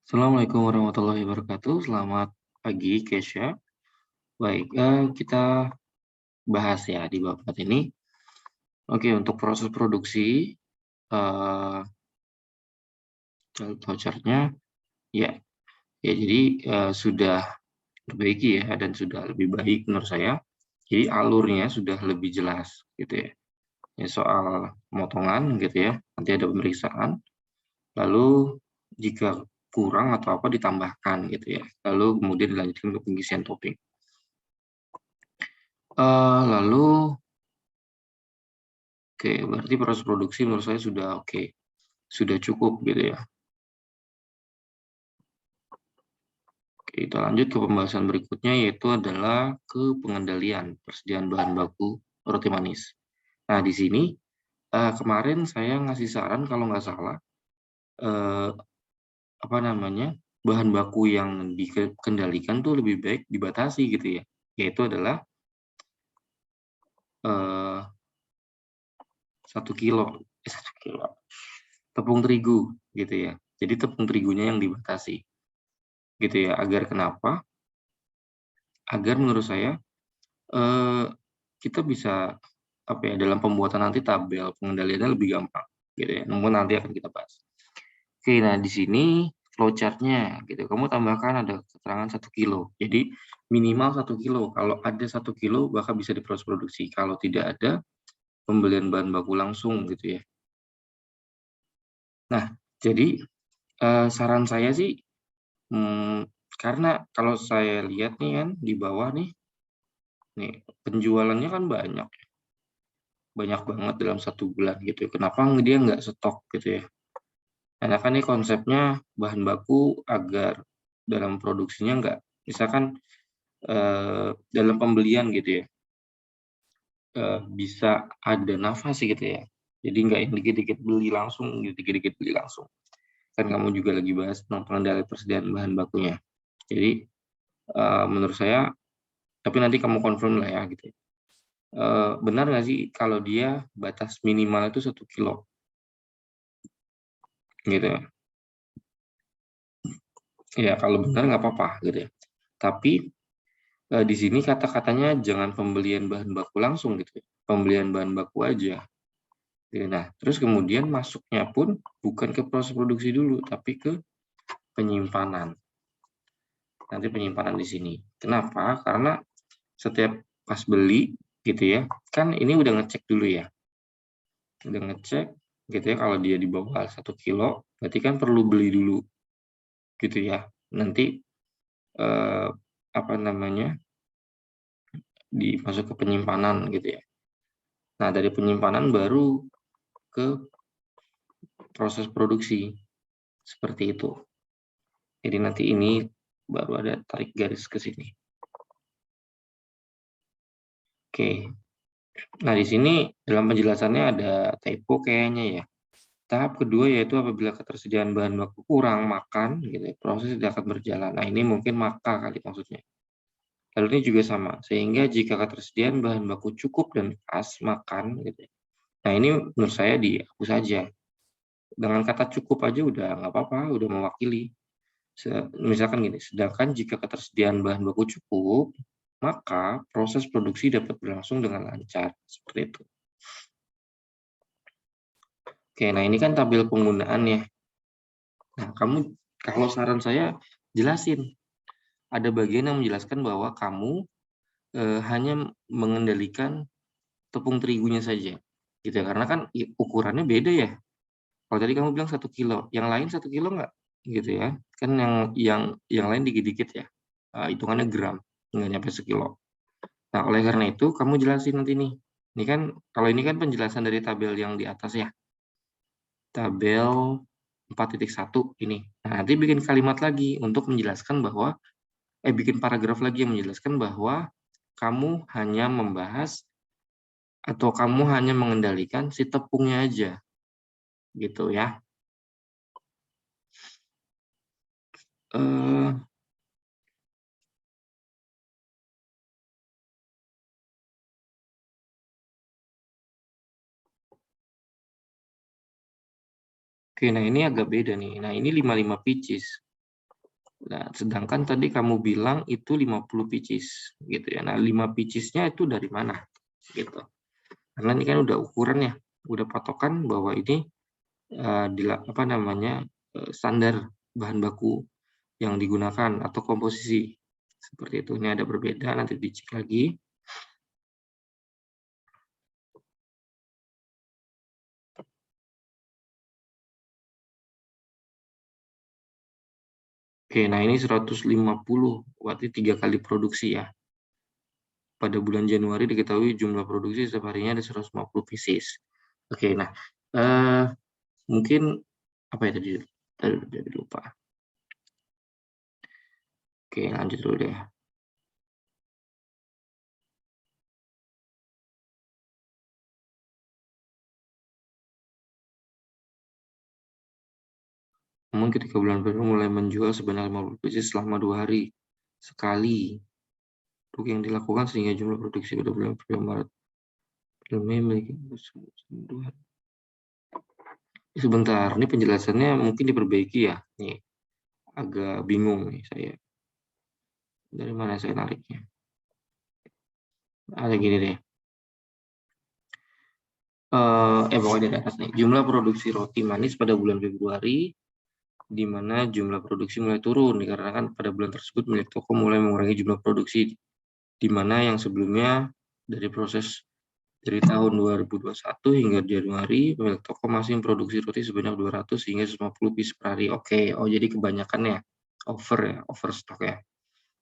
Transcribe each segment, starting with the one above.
Assalamualaikum warahmatullahi wabarakatuh. Selamat pagi, Kesha. Baik, kita bahas ya di bab ini. Oke, untuk proses produksi, eh vouchernya, ya, ya jadi sudah diperbaiki ya dan sudah lebih baik menurut saya. Jadi alurnya sudah lebih jelas gitu ya. Ya soal pemotongan gitu ya, nanti ada pemeriksaan. Lalu jika kurang atau apa ditambahkan gitu ya. Lalu kemudian dilanjutkan ke pengisian topping. Lalu oke, berarti proses produksi menurut saya sudah oke, sudah cukup gitu ya. Oke, kita lanjut ke pembahasan berikutnya yaitu adalah ke pengendalian persediaan bahan baku roti manis. Nah, di sini kemarin saya ngasih saran kalau nggak salah eh, apa namanya bahan baku yang dikendalikan tuh lebih baik dibatasi gitu ya, yaitu adalah 1 kilo, 1 kilo tepung terigu gitu ya. Jadi tepung terigunya yang dibatasi gitu ya, agar kenapa? Agar menurut saya eh, kita bisa apa ya dalam pembuatan nanti tabel pengendaliannya lebih gampang gitu ya. Namun nanti akan kita bahas. Oke, nah di sini flowchart-nya gitu. Kamu tambahkan ada keterangan 1 kilo. Jadi minimal 1 kilo. Kalau ada 1 kilo bahkan bisa diproses produksi. Kalau tidak ada pembelian bahan baku langsung gitu ya. Nah, jadi saran saya sih karena kalau saya lihat nih kan di bawah nih penjualannya kan banyak banyak banget dalam 1 bulan gitu. Kenapa dia nggak stok gitu ya? Karena kan ini konsepnya bahan baku agar dalam produksinya nggak, misalkan dalam pembelian gitu ya, bisa ada nafas gitu ya. Jadi nggak yang dikit-dikit beli langsung, dikit-dikit beli langsung. Kan kamu juga lagi bahas tentang pengendalian persediaan bahan bakunya. Jadi menurut saya, tapi nanti kamu confirm lah ya gitu. Benar nggak sih kalau dia batas minimal itu 1 kilo gitu ya? Ya kalau benar nggak apa-apa gitu ya. Tapi di sini kata-katanya jangan pembelian bahan baku langsung gitu ya. Pembelian bahan baku aja. Gitu. Nah, terus kemudian masuknya pun bukan ke proses produksi dulu, tapi ke penyimpanan. Nanti penyimpanan di sini. Kenapa? Karena setiap pas beli gitu ya, kan ini udah ngecek dulu ya. Udah ngecek gitu ya, kalau dia di bawah 1 kilo, berarti kan perlu beli dulu gitu ya. Nanti eh, apa namanya dimasuk ke penyimpanan gitu ya. Nah, dari penyimpanan baru ke proses produksi seperti itu. Jadi nanti ini baru ada tarik garis ke sini. Oke. Nah, di sini dalam penjelasannya ada typo kayaknya ya. Tahap kedua yaitu apabila ketersediaan bahan baku kurang makan gitu ya, proses tidak akan berjalan. Nah, ini mungkin maka kali maksudnya. Lalu ini juga sama, sehingga jika ketersediaan bahan baku cukup dan pas makan gitu ya. Nah, ini menurut saya dihapus saja. Dengan kata cukup aja udah nggak apa-apa, udah mewakili. Misalkan gini, sedangkan jika ketersediaan bahan baku cukup, maka proses produksi dapat berlangsung dengan lancar. Seperti itu. Oke, nah ini kan tabel penggunaan ya. Nah, kamu kalau saran saya jelasin. Ada bagian yang menjelaskan bahwa kamu hanya mengendalikan tepung terigunya saja. Gitu ya, karena kan ukurannya beda ya. Kalau tadi kamu bilang 1 kilo, yang lain 1 kilo nggak? Gitu ya. Kan yang lain dikit-dikit ya. Hitungannya gram, nggak nyampe sekilo. Nah, oleh karena itu kamu jelasin nanti nih. Ini kan kalau ini kan penjelasan dari tabel yang di atas ya. Tabel 4.1 ini. Nah, nanti bikin kalimat lagi untuk menjelaskan bahwa bikin paragraf lagi yang menjelaskan bahwa kamu hanya membahas atau kamu hanya mengendalikan si tepungnya aja. Gitu ya. Eh Oke, nah ini agak beda nih. Nah, ini 55 pieces. Nah, sedangkan tadi kamu bilang itu 50 pieces gitu ya. Nah, 5 piecesnya itu dari mana? Gitu. Karena ini kan udah ukuran ya, udah patokan bahwa ini standar bahan baku yang digunakan atau komposisi seperti itu. Ini ada berbeda, nanti dicek lagi. Oke, nah ini 150, berarti 3 kali produksi ya. Pada bulan Januari diketahui jumlah produksi setiap harinya ada 150 pieces. Oke, nah mungkin apa ya tadi? Tadi lupa. Oke, lanjut dulu deh. Namun ketika bulan Februari mulai menjual sebanyak 50 pieces selama 2 hari sekali. Untuk yang dilakukan sehingga jumlah produksi pada bulan Februari Maret Mei memiliki sebentar, ini penjelasannya mungkin diperbaiki ya. Nih, agak bingung nih saya. Dari mana saya nariknya? Ada gini deh. Pokoknya dari atas nih. Jumlah produksi roti manis pada bulan Februari, di mana jumlah produksi mulai turun dikarenakan pada bulan tersebut milik toko mulai mengurangi jumlah produksi, di mana yang sebelumnya dari tahun 2021 hingga Januari, pemilik toko masih memproduksi roti sebanyak 200 hingga 150 piece per hari. Oke, jadi kebanyakan ya, overstock ya.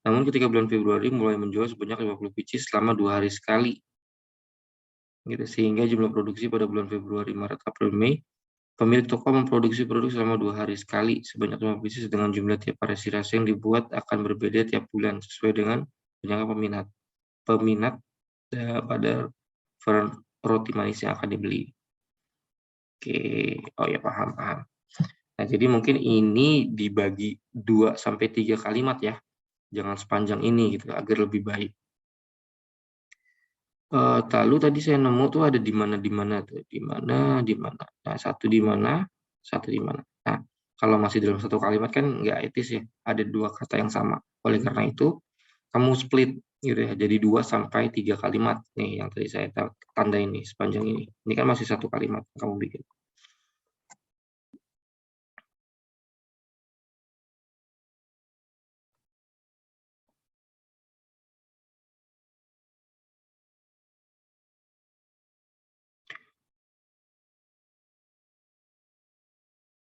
Namun ketika bulan Februari mulai menjual sebanyak 50 pieces selama 2 hari sekali. Gitu, sehingga jumlah produksi pada bulan Februari, Maret, April, Mei, pemilik toko memproduksi produk selama 2 hari sekali sebanyak 5 pieces dengan jumlah tiap variasi rasa yang dibuat akan berbeda tiap bulan sesuai dengan banyaknya peminat pada roti manis yang akan dibeli. Oke, oh ya paham. Nah, jadi mungkin ini dibagi 2-3 kalimat ya. Jangan sepanjang ini gitu agar lebih baik. Lalu tadi saya nemu tuh ada di mana tuh, di mana. Nah, satu di mana, satu di mana. Nah, kalau masih dalam satu kalimat kan nggak etis ya, ada 2 kata yang sama. Oleh karena itu, kamu split gitu ya, jadi 2-3 kalimat nih yang tadi saya tanda ini sepanjang ini. Ini kan masih satu kalimat kamu bikin.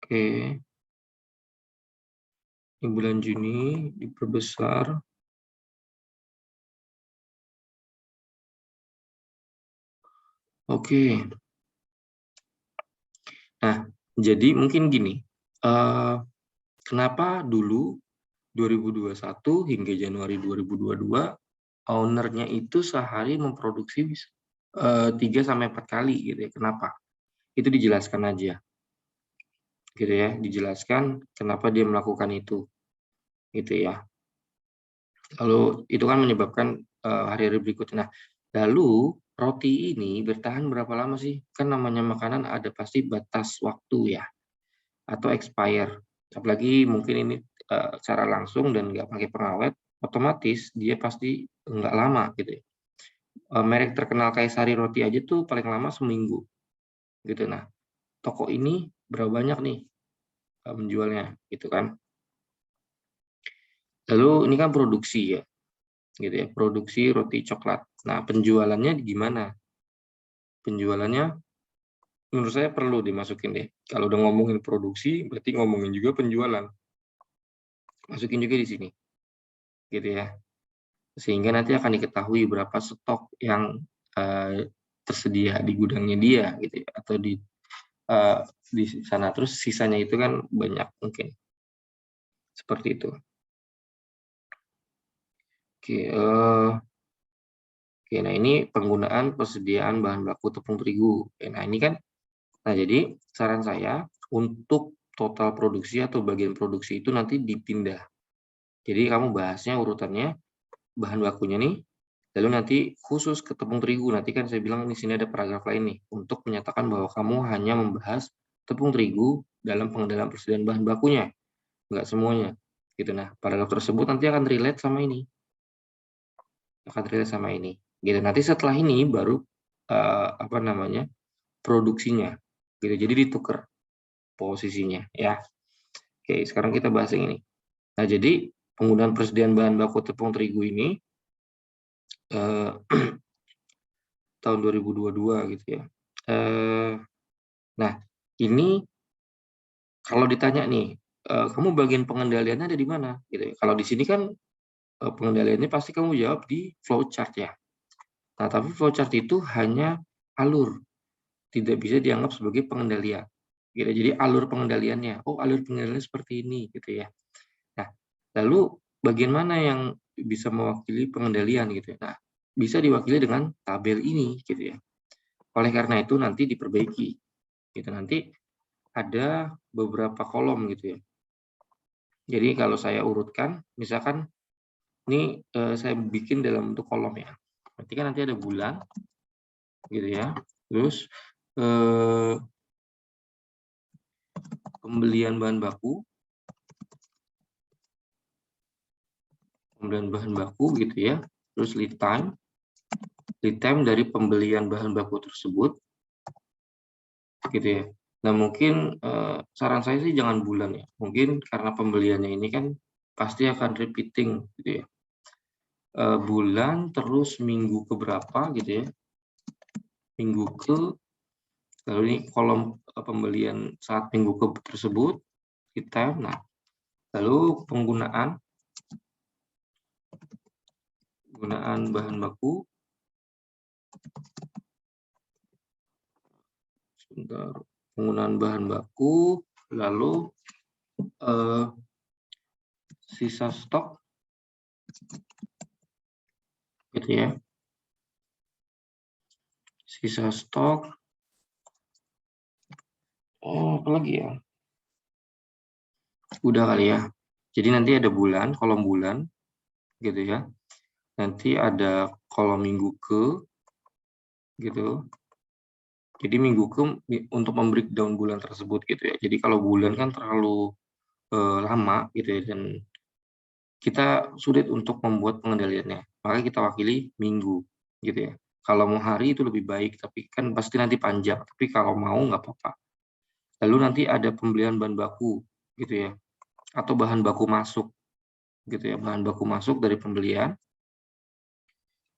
Oke, di bulan Juni diperbesar. Oke. Nah, jadi mungkin gini, kenapa dulu 2021 hingga Januari 2022 owner-nya itu sehari memproduksi 3-4 kali gitu ya. Kenapa? Itu dijelaskan aja. Gitu ya, dijelaskan kenapa dia melakukan itu. Gitu ya. Lalu itu kan menyebabkan hari-hari berikutnya. Nah, lalu roti ini bertahan berapa lama sih? Kan namanya makanan ada pasti batas waktu ya, atau expire. Apalagi mungkin ini secara langsung dan nggak pakai pengawet, otomatis dia pasti nggak lama gitu ya. Merek terkenal kayak Sari Roti aja tuh paling lama seminggu gitu. Nah, toko ini berapa banyak nih menjualnya gitu kan. Lalu ini kan produksi ya, gitu ya, produksi roti coklat. Nah, penjualannya gimana? Penjualannya menurut saya perlu dimasukin deh. Kalau udah ngomongin produksi, berarti ngomongin juga penjualan. Masukin juga di sini, gitu ya. Sehingga nanti akan diketahui berapa stok yang tersedia di gudangnya dia, gitu ya, atau di sana. Terus sisanya itu kan banyak mungkin. Seperti itu. Oke, nah ini penggunaan persediaan bahan baku tepung terigu. Nah ini kan, nah jadi saran saya untuk total produksi atau bagian produksi itu nanti dipindah. Jadi kamu bahasnya urutannya bahan bakunya nih, lalu nanti khusus ke tepung terigu. Nanti kan saya bilang di sini ada paragraf lain nih untuk menyatakan bahwa kamu hanya membahas tepung terigu dalam pengendalian persediaan bahan bakunya, nggak semuanya. gitu. Nah, paragraf tersebut nanti akan relate sama ini. Gitu. Nanti setelah ini baru produksinya. Gitu. Jadi ditukar posisinya ya. Oke, sekarang kita bahas yang ini. Nah, jadi penggunaan persediaan bahan baku tepung terigu ini tahun 2022 gitu ya. Nah, ini kalau ditanya nih, kamu bagian pengendaliannya ada di mana? Gitu ya. Kalau di sini kan pengendaliannya pasti kamu jawab di flowchart ya. Nah, tapi flowchart itu hanya alur, tidak bisa dianggap sebagai pengendalian. Gitu. Jadi alur pengendaliannya, alur pengendaliannya seperti ini, gitu ya. Nah, lalu bagian mana yang bisa mewakili pengendalian gitu ya? Nah, bisa diwakili dengan tabel ini, gitu ya. Oleh karena itu nanti diperbaiki, gitu. Nanti ada beberapa kolom gitu ya. Jadi kalau saya urutkan, misalkan ini saya bikin dalam bentuk kolom ya. Berarti kan nanti ada bulan, gitu ya. Terus pembelian bahan baku gitu ya. Terus lead time dari pembelian bahan baku tersebut, gitu ya. Nah mungkin saran saya sih jangan bulan ya. Mungkin karena pembeliannya ini kan pasti akan repeating, gitu ya. Bulan terus minggu ke berapa gitu ya. Minggu ke, lalu ini kolom pembelian saat minggu ke tersebut kita. Nah, lalu penggunaan bahan baku. Sebentar. Penggunaan bahan baku, lalu sisa stok, gitu ya. Sisa stok. Apa lagi ya? Udah kali ya. Jadi nanti ada bulan, kolom bulan, gitu ya. Nanti ada kolom minggu ke, gitu. Jadi minggu ke untuk membreakdown bulan tersebut, gitu ya. Jadi kalau bulan kan terlalu lama, gitu ya, dan kita sulit untuk membuat pengendaliannya. Maka kita wakili minggu, gitu ya. Kalau mau hari itu lebih baik, tapi kan pasti nanti panjang. Tapi kalau mau nggak apa-apa. Lalu nanti ada pembelian bahan baku, gitu ya, atau bahan baku masuk, gitu ya, bahan baku masuk dari pembelian.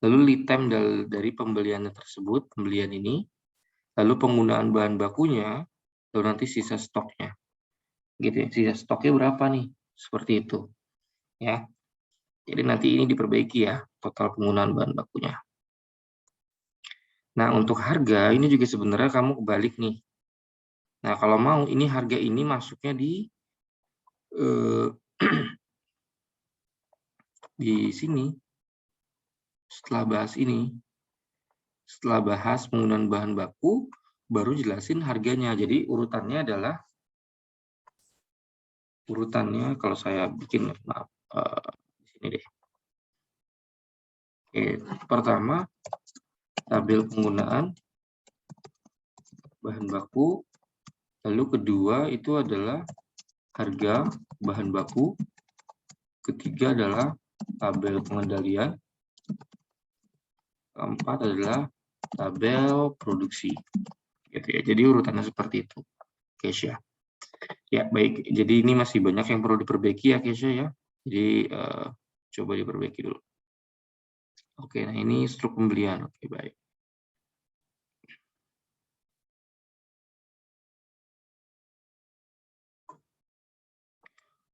Lalu lead time dari pembeliannya tersebut, pembelian ini, lalu penggunaan bahan bakunya, lalu nanti sisa stoknya, gitu ya. Sisa stoknya berapa nih? Seperti itu, ya. Jadi nanti ini diperbaiki ya, total penggunaan bahan bakunya. Nah, untuk harga ini juga sebenarnya kamu kebalik nih. Nah, kalau mau ini harga ini masuknya di sini. Setelah bahas penggunaan bahan baku, baru jelasin harganya. Jadi urutannya adalah kalau saya bikin, maaf, di sini deh. Oke, pertama tabel penggunaan bahan baku, lalu kedua itu adalah harga bahan baku, ketiga adalah tabel pengendalian, keempat adalah tabel produksi, gitu ya. Jadi urutannya seperti itu, Kesha. Ya baik, jadi ini masih banyak yang perlu diperbaiki ya Kesha ya. Jadi coba diperbaiki dulu. Oke, nah ini struk pembelian. Oke, baik.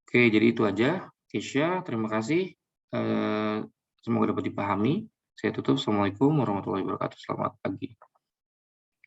Oke, jadi itu aja Kesha. Terima kasih. Semoga dapat dipahami. Saya tutup. Assalamualaikum warahmatullahi wabarakatuh. Selamat pagi.